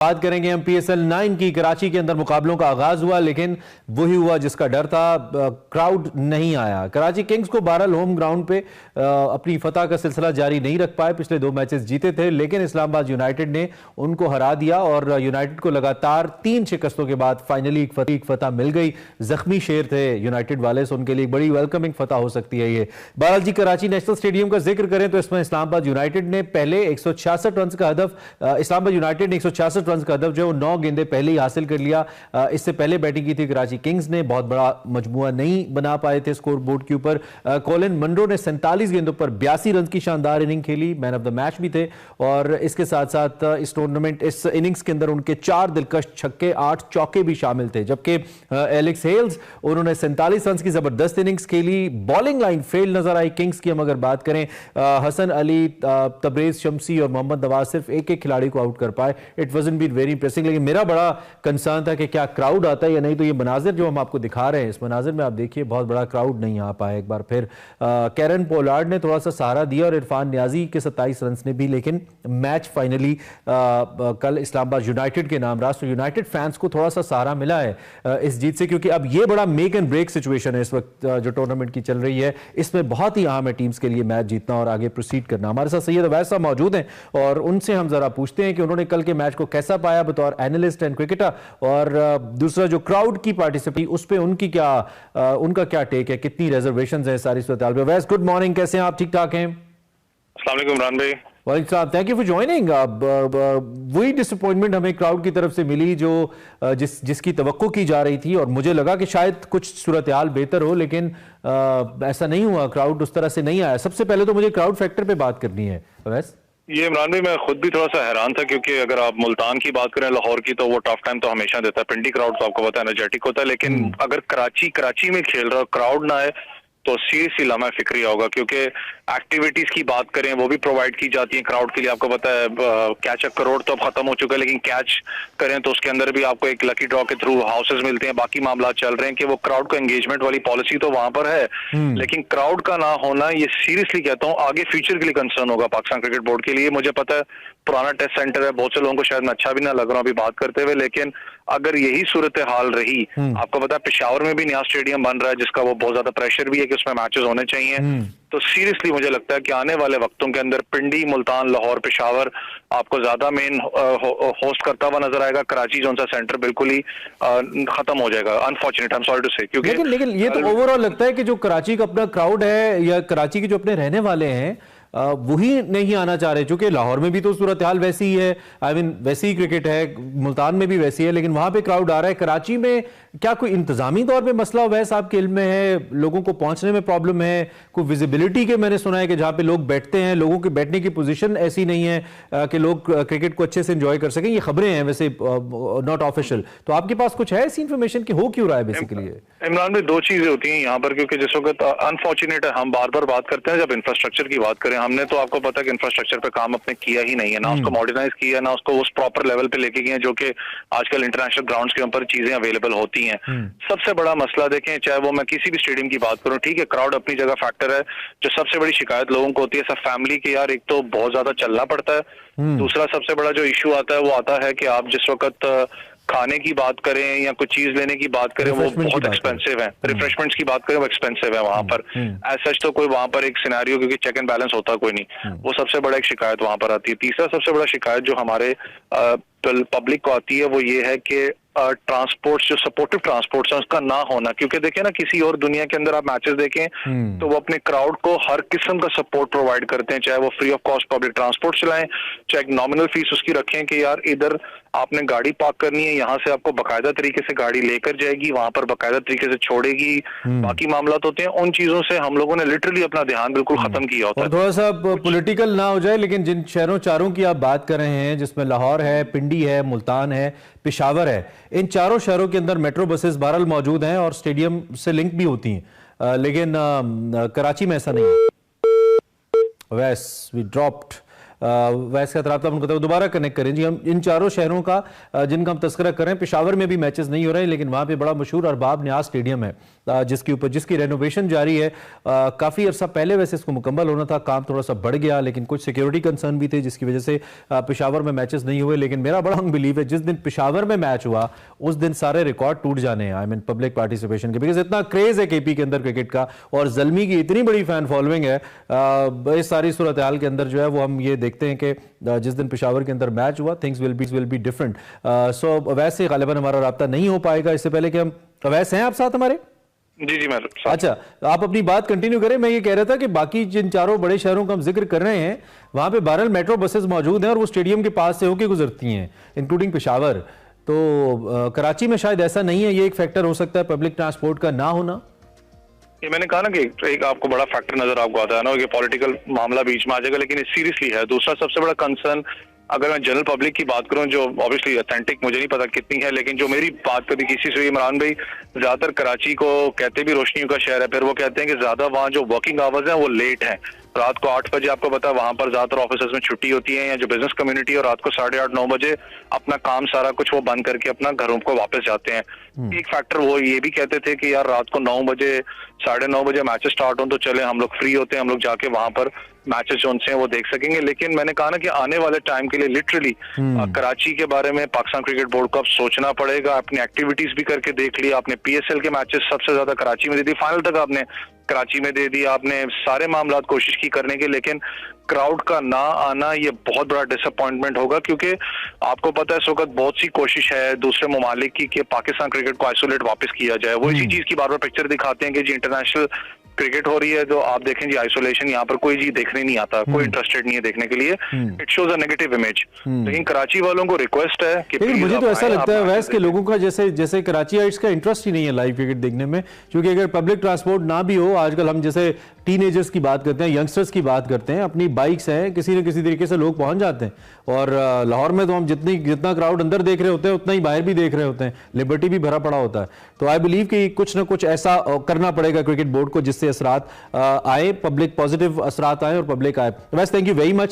बात करेंगे हम PSL 9 की। कराची के अंदर मुकाबलों का आगाज हुआ, लेकिन वही हुआ जिसका डर था, क्राउड नहीं आया। कराची किंग्स को बहरहाल होम ग्राउंड पे अपनी फतह का सिलसिला जारी नहीं रख पाए। पिछले 2 मैचेस जीते थे, लेकिन इस्लामाबाद यूनाइटेड ने उनको हरा दिया और यूनाइटेड को लगातार 3 शिकस्तों के बाद फाइनली एक फतह मिल गई। जख्मी शेर थे यूनाइटेड वाले, सो उनके लिए एक बड़ी वेलकमिंग फतह हो सकती है ये। बहरहाल जी, कराची नेशनल स्टेडियम का जिक्र करें तो इसमें इस्लामाबाद यूनाइटेड ने पहले 166 रन का हदफ, इस्लामाबाद यूनाइटेड ने 166 रन का हदफ जो 9 गेंदे पहले ही हासिल कर लिया। इससे पहले बैटिंग की थी कराची किंग्स ने, बहुत बड़ा मजमुआ नहीं बना पाए थे स्कोर बोर्ड के ऊपर। कॉलिन मंरो ने 47 गेंदों पर 82 रन की शानदार इनिंग खेली, मैन ऑफ द मैच भी थे। और इसके साथ साथ इस इनिंग्स के अंदर उनके 4 दिलकश छक्के, 8 चौके भी शामिल थे। जबकि एलेक्स हेल्स, उन्होंने 47 रन की जबरदस्त इनिंग्स खेली। बॉलिंग लाइन फेल नजर आई किंग्स की हम अगर बात करें, हसन अली, तबरेज शम्सी और मोहम्मद नवाज सिर्फ एक एक खिलाड़ी को आउट कर पाए। It wasn't been very impressing, लेकिन मेरा बड़ा कंसर्न था कि क्या क्राउड आता है या नहीं। तो ये मनाजिर जो हम आपको दिखा रहे हैं, इस मनाजिर में आप देखिए बहुत बड़ा क्राउड नहीं आ पाया। एक बार फिर कैरन पोलार्ड ने थोड़ा सा सहारा दिया और इरफान न्याजी के 27 रन ने भी, लेकिन मैच फाइनली कल इस्लामाबाद यूनाइटेड के नाम रहा। तो यूनाइटेड फैंस को थोड़ा सा सहारा मिला है इस जीत से, क्योंकि अब ये बड़ा मेक एंड ब्रेक सिचुएशन है इस वक्त जो टूर्नामेंट की चल रही है। इसमें बहुत ही अहम है टीम्स के लिए मैच जीतना और आगे प्रोसीड करना। हमारे साथ सैयद अवैस साहब मौजूद हैं और उनसे हम जरा पूछते हैं कि उन्होंने कल के मैच को कैसा पाया बतौर एनालिस्ट एंड क्रिकेटर, और दूसरा जो क्राउड की पार्टिसिपेशन उस पे उनका क्या टेक है, कितनी रिजर्वेशंस है सारी सूरत-ए-हाल पे। वैस, गुड मॉर्निंग, कैसे हैं आप? ठीक ठाक हैं? अस्सलाम वालेकुम इमरान भाई। वालेकुम सलाम, थैंक यू फॉर ज्वाइनिंग। वही डिसअपॉइंटमेंट हमें क्राउड की तरफ से मिली जो जिसकी तवक्को की जा रही थी, और मुझे लगा कि शायद कुछ सूरत-ए-हाल बेहतर हो, लेकिन ऐसा नहीं हुआ। क्राउड उस तरह से नहीं आया। सबसे पहले तो मुझे क्राउड फैक्टर पे बात करनी है वैस। ये इमरान भाई, मैं खुद भी थोड़ा सा हैरान था, क्योंकि अगर आप मुल्तान की बात करें, लाहौर की, तो वो टफ टाइम तो हमेशा देता है। पिंडी क्राउड तो आपको पता है एनर्जेटिक होता है, लेकिन अगर कराची में खेल रहा क्राउड ना आए तो सीरियसली लम्हा फिक्रिया होगा। क्योंकि एक्टिविटीज की बात करें वो भी प्रोवाइड की जाती है क्राउड के लिए। आपको पता है कैच अ करोड़ तो अब खत्म हो चुका है, लेकिन कैच करें तो उसके अंदर भी आपको एक लकी ड्रॉ के थ्रू हाउसेज मिलते हैं। बाकी मामला चल रहे हैं कि वो क्राउड को एंगेजमेंट वाली पॉलिसी तो वहां पर है, लेकिन क्राउड का ना होना, ये सीरियसली कहता हूँ आगे फ्यूचर के लिए कंसर्न होगा पाकिस्तान क्रिकेट बोर्ड के लिए। मुझे पता है पुराना टेस्ट सेंटर है, बहुत से लोगों को शायद मैं अच्छा भी ना लग रहा हूँ अभी बात करते हुए, लेकिन अगर यही सूरत हाल रही, आपको पता है पेशावर में भी नया स्टेडियम बन रहा है जिसका वो बहुत ज्यादा प्रेशर भी है कि उसमें मैचेस होने चाहिए। तो सीरियसली मुझे लगता है कि आने वाले वक्तों के अंदर पिंडी, मुल्तान, लाहौर, पेशावर आपको ज्यादा मेन होस्ट करता हुआ नजर आएगा। कराची जो सा सेंटर बिल्कुल ही खत्म हो जाएगा। Unfortunate, I am sorry to say, क्योंकि लेकिन ये तो ओवरऑल लगता है कि जो कराची का अपना क्राउड है या कराची के जो अपने रहने वाले हैं वही नहीं आना चाह रहे, क्योंकि लाहौर में भी तो सूरत हाल वैसी ही है। आई मीन वैसी ही क्रिकेट है, मुल्तान में भी वैसी है, लेकिन वहां पे क्राउड आ रहा है। कराची में क्या कोई इंतजामी तौर पे मसला वैसा आपके इल्म में है? लोगों को पहुंचने में प्रॉब्लम है? कोई विजिबिलिटी के, मैंने सुना है कि जहां पे लोग बैठते हैं, लोगों के बैठने की पोजीशन ऐसी नहीं है कि लोग क्रिकेट को अच्छे से एंजॉय कर सकें। ये खबरें हैं वैसे, नॉट ऑफिशियल। तो आपके पास कुछ है ऐसी इंफॉर्मेशन कि हो क्यों रहा है बेसिकली? इमरान में 2 चीजें होती हैं यहाँ पर, क्योंकि जिस वक्त अनफॉर्चुनेट है, हम बार बार बात करते हैं जब इंफ्रास्ट्रक्चर की बात करें, हमने तो आपको पता है कि इंफ्रास्ट्रक्चर पे काम अपने किया ही नहीं है, ना उसको मॉडर्नाइज किया, ना उसको उस प्रॉपर लेवल पे लेके गए जो कि आजकल इंटरनेशनल ग्राउंड्स के ऊपर चीजें अवेलेबल होती हैं। सबसे बड़ा मसला देखें, चाहे वो मैं किसी भी स्टेडियम की बात करूं, ठीक है क्राउड अपनी जगह फैक्टर है। जो सबसे बड़ी शिकायत लोगों को होती है सब फैमिली के, यार एक तो बहुत ज्यादा चलना पड़ता है, दूसरा सबसे बड़ा जो इशू आता है वो आता है कि आप जिस वक्त खाने की बात करें या कुछ चीज लेने की बात करें वो बहुत एक्सपेंसिव है। रिफ्रेशमेंट्स की बात करें वो एक्सपेंसिव है वहां पर। एज सच तो कोई वहां पर एक सिनेरियो, क्योंकि चेक एंड बैलेंस होता कोई नहीं, वो सबसे बड़ा एक शिकायत वहां पर आती है। तीसरा सबसे बड़ा शिकायत जो हमारे पब्लिक को आती है वो ये है कि ट्रांसपोर्ट, जो सपोर्टिव ट्रांसपोर्ट है उसका ना होना। क्योंकि देखिए ना, किसी और दुनिया के अंदर आप मैचेस देखें तो वो अपने क्राउड को हर किस्म का सपोर्ट प्रोवाइड करते हैं, चाहे वो free of cost public transport चलाएं, चाहे एक नॉमिनल फीस उसकी रखें कि यार इधर आपने गाड़ी पार्क करनी है, यहाँ से आपको बाकायदा तरीके से गाड़ी लेकर जाएगी, वहां पर बाकायदा तरीके से छोड़ेगी। बाकी मामला होते हैं, उन चीजों से हम लोगों ने लिटरली अपना ध्यान बिल्कुल खत्म किया होता है। थोड़ा सा पॉलिटिकल ना हो जाए, लेकिन जिन शहरों चारों की आप बात कर रहे हैं, जिसमें लाहौर है, पिंडी है, मुल्तान है, पेशावर है, इन चारों शहरों के अंदर मेट्रो बसेस बहरहाल मौजूद हैं और स्टेडियम से लिंक भी होती हैं, लेकिन कराची में ऐसा नहीं है। वैस वी ड्रॉप्ड वैसे खतरात उनको तो दोबारा कनेक्ट करें जी। हम इन चारों शहरों का जिनका हम तस्करा कर रहे हैं, पेशावर में भी मैचेस नहीं हो रहे हैं, लेकिन वहाँ पे बड़ा मशहूर अरबाब न्याज स्टेडियम है जिसकी रेनोवेशन जारी है। काफ़ी अरसा पहले वैसे इसको मुकम्मल होना था, काम थोड़ा सा बढ़ गया, लेकिन कुछ सिक्योरिटी कंसर्न भी थे जिसकी वजह से पेशावर में मैचेस नहीं हुए। लेकिन मेरा बड़ा बिलीव है जिस दिन पेशावर में मैच हुआ उस दिन सारे रिकॉर्ड टूट जाने हैं, आई मीन पब्लिक पार्टिसिपेशन के, बिकॉज इतना क्रेज है केपी के अंदर क्रिकेट का और ज़ल्मी की इतनी बड़ी फैन फॉलोइंग है। इस सारी सूरत हाल के अंदर जो है वो हम ये देखते हैं कि जिस दिन पेशावर के अंदर मैच हुआ थिंग्स विल बी डिफरेंट। सो वैसे गालिबन हमारा राब्ता नहीं हो पाएगा। इससे पहले कि हम वैसे हैं आप साथ हमारे? जी मैं अच्छा, आप अपनी बात कंटिन्यू करें। मैं ये कह रहा था कि बाकी जिन चारों बड़े शहरों का हम जिक्र कर रहे हैं वहां पे 12 मेट्रो बसेस मौजूद हैं और वो स्टेडियम के पास से होकर गुजरती हैं, इंक्लूडिंग पेशावर। तो कराची में शायद ऐसा नहीं है, ये एक फैक्टर हो सकता है पब्लिक ट्रांसपोर्ट का ना होना। ये मैंने कहा ना कि एक आपको बड़ा फैक्टर नजर आपको आता है ना, ये पॉलिटिकल मामला बीच में आ जाएगा, लेकिन ये सीरियसली है। दूसरा सबसे बड़ा कंसर्न अगर मैं जनरल पब्लिक की बात करूं, जो ऑब्वियसली ऑथेंटिक मुझे नहीं पता कितनी है, लेकिन जो मेरी बात कभी किसी से इमरान भाई, ज्यादातर कराची को कहते भी रोशनियों का शहर है, फिर वो कहते हैं कि ज्यादा वहाँ जो वर्किंग आवर्स हैं वो लेट हैं। रात को 8 बजे आपको पता है वहां पर ज्यादातर ऑफिस में छुट्टी होती है, या जो बिजनेस कम्युनिटी और रात को 8:30-9 बजे अपना काम सारा कुछ वो बंद करके अपना घरों को वापस जाते हैं। एक फैक्टर वो ये भी कहते थे कि यार रात को 9 बजे 9:30 बजे मैचेस स्टार्ट हो तो चले हम लोग फ्री होते हैं, हम लोग जाके वहां पर मैचेस जो उनसे हैं वो देख सकेंगे। लेकिन मैंने कहा ना कि आने वाले टाइम के लिए लिटरली कराची के बारे में पाकिस्तान क्रिकेट बोर्ड को अब सोचना पड़ेगा। अपनी एक्टिविटीज भी करके देख लिया आपने, PSL के मैचेस सबसे ज्यादा कराची में दे दी, फाइनल तक आपने कराची में दे दी, आपने सारे मामलात कोशिश की करने की, लेकिन क्राउड का ना आना ये बहुत बड़ा डिसअपॉइंटमेंट होगा। क्योंकि आपको पता है इस वक्त बहुत सी कोशिश है दूसरे ममालिक की कि पाकिस्तान क्रिकेट को आइसोलेट वापस किया जाए। वो इसी चीज की बार बार पिक्चर दिखाते हैं कि जी इंटरनेशनल क्रिकेट हो रही है, जो आप देखें जी आइसोलेशन, यहाँ पर कोई जी देखने नहीं आता, कोई इंटरेस्टेड नहीं है देखने के लिए, it shows a negative image. लेकिन कराची वालों को रिक्वेस्ट है कि मुझे तो ऐसा लगता है वैसे के लोगों का जैसे कराचीइट्स का इंटरेस्ट ही नहीं है लाइव क्रिकेट देखने में, क्योंकि अगर पब्लिक ट्रांसपोर्ट ना भी हो, आजकल हम जैसे टीनेजर्स की बात करते हैं, यंगस्टर्स की बात करते हैं, अपनी बाइक्स हैं, किसी न किसी तरीके से लोग पहुंच जाते हैं। और लाहौर में तो हम जितना क्राउड अंदर देख रहे होते हैं उतना ही बाहर भी देख रहे होते हैं, लिबर्टी भी भरा पड़ा होता है। तो आई बिलीव कि कुछ ना कुछ ऐसा करना पड़ेगा क्रिकेट बोर्ड को जिससे असरात आए, पब्लिक पॉजिटिव असरात आए और पब्लिक आए। वैसे थैंक यू वेरी मच।